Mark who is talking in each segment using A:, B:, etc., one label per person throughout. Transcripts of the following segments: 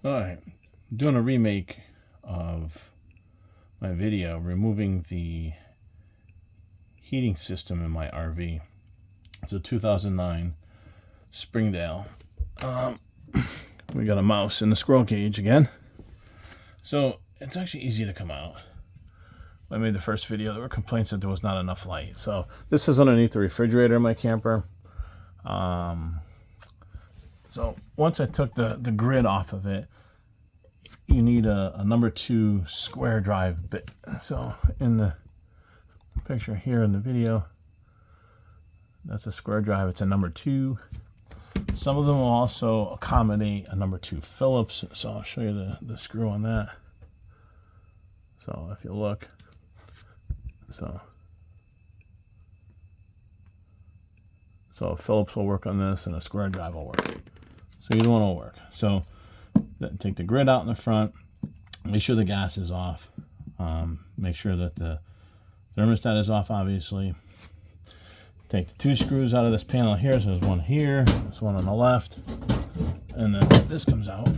A: Alright, doing a remake of my video removing the heating system in my RV. It's a 2009 Springdale. We got a mouse in the squirrel cage again. So it's actually easy to come out. I made the first video. There were complaints that there was not enough light. So this is underneath the refrigerator in my camper. So once I took the grid off of it, you need a number 2 square drive bit. So in the picture here in the video, that's a square drive. It's a number 2. Some of them will also accommodate a number 2 Phillips. So I'll show you the screw on that. So if you look, so a Phillips will work on this and a square drive will work. So either one will work. So then take the grid out in the front, make sure the gas is off, make sure that the thermostat is off, obviously. Take the 2 screws out of this panel here. So there's one here, there's one on the left, and then this comes out.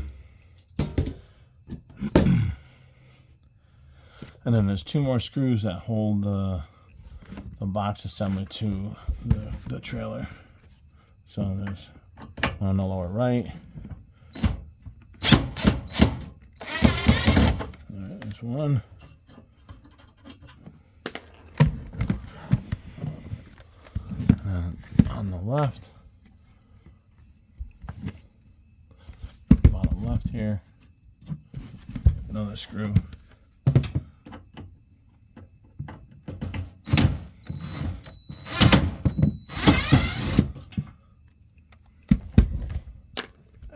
A: And then there's 2 more screws that hold the box assembly to the trailer. So there's one on the lower right. Alright, there's one. And on the left, bottom left here, another screw.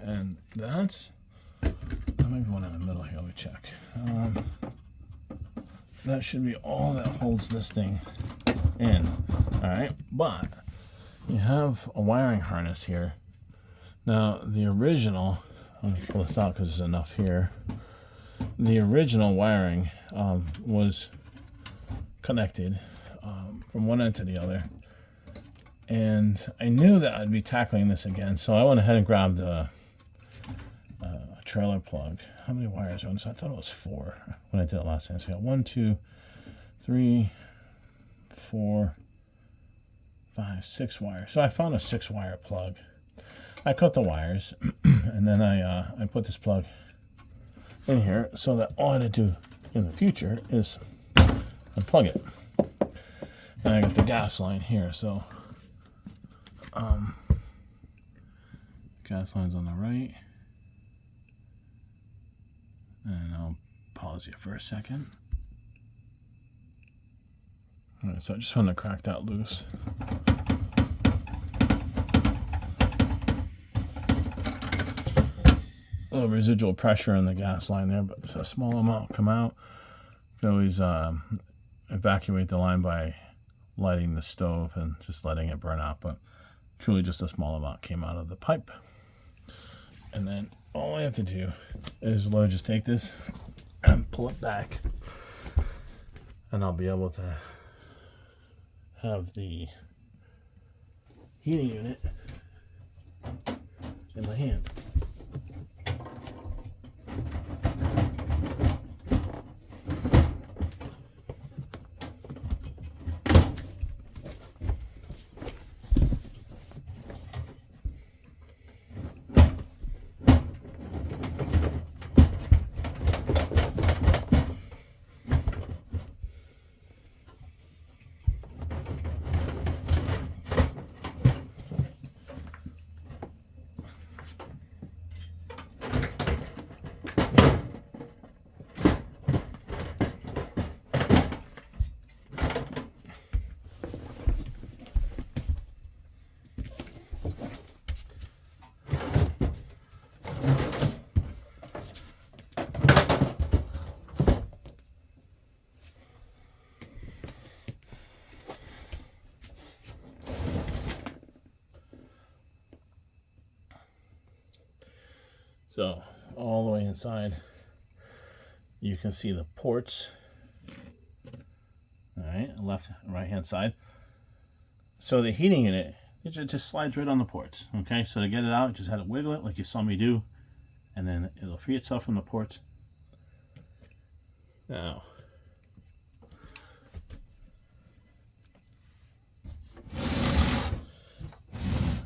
A: And that's, there might be one in the middle here, let me check. That should be all that holds this thing in. Alright, but you have a wiring harness here. Now the original, I'm going to pull this out because there's enough here. The original wiring was connected from one end to the other. And I knew that I'd be tackling this again, so I went ahead and grabbed a trailer plug. How many wires are on this? I thought it was 4 when I did it last time. So I got 1, 2, 3, 4, 5, 6 wires. So I found a 6-wire plug. I cut the wires, and then I put this plug in here so that all I had to do in the future is unplug it. And I got the gas line here, so gas line's on the right. And I'll pause you for a second. All right, so I just want to crack that loose. A little residual pressure in the gas line there, but it's a small amount will come out. You can always evacuate the line by lighting the stove and just letting it burn out, but truly just a small amount came out of the pipe. And then all I have to do is just take this and pull it back, and I'll be able to have the heating unit in my hand. So all the way inside, you can see the ports. All right, left and right hand side. So the heating in it just slides right on the ports. Okay, so to get it out, just had to wiggle it like you saw me do, and then it'll free itself from the ports. Now,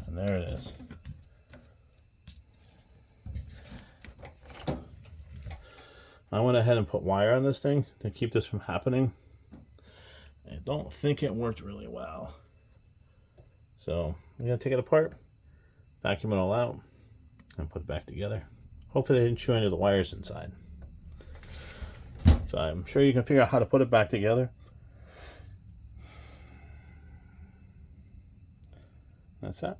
A: and there it is. I went ahead and put wire on this thing to keep this from happening. I don't think it worked really well. So I'm going to take it apart, vacuum it all out, and put it back together. Hopefully they didn't chew any of the wires inside. So I'm sure you can figure out how to put it back together. That's that.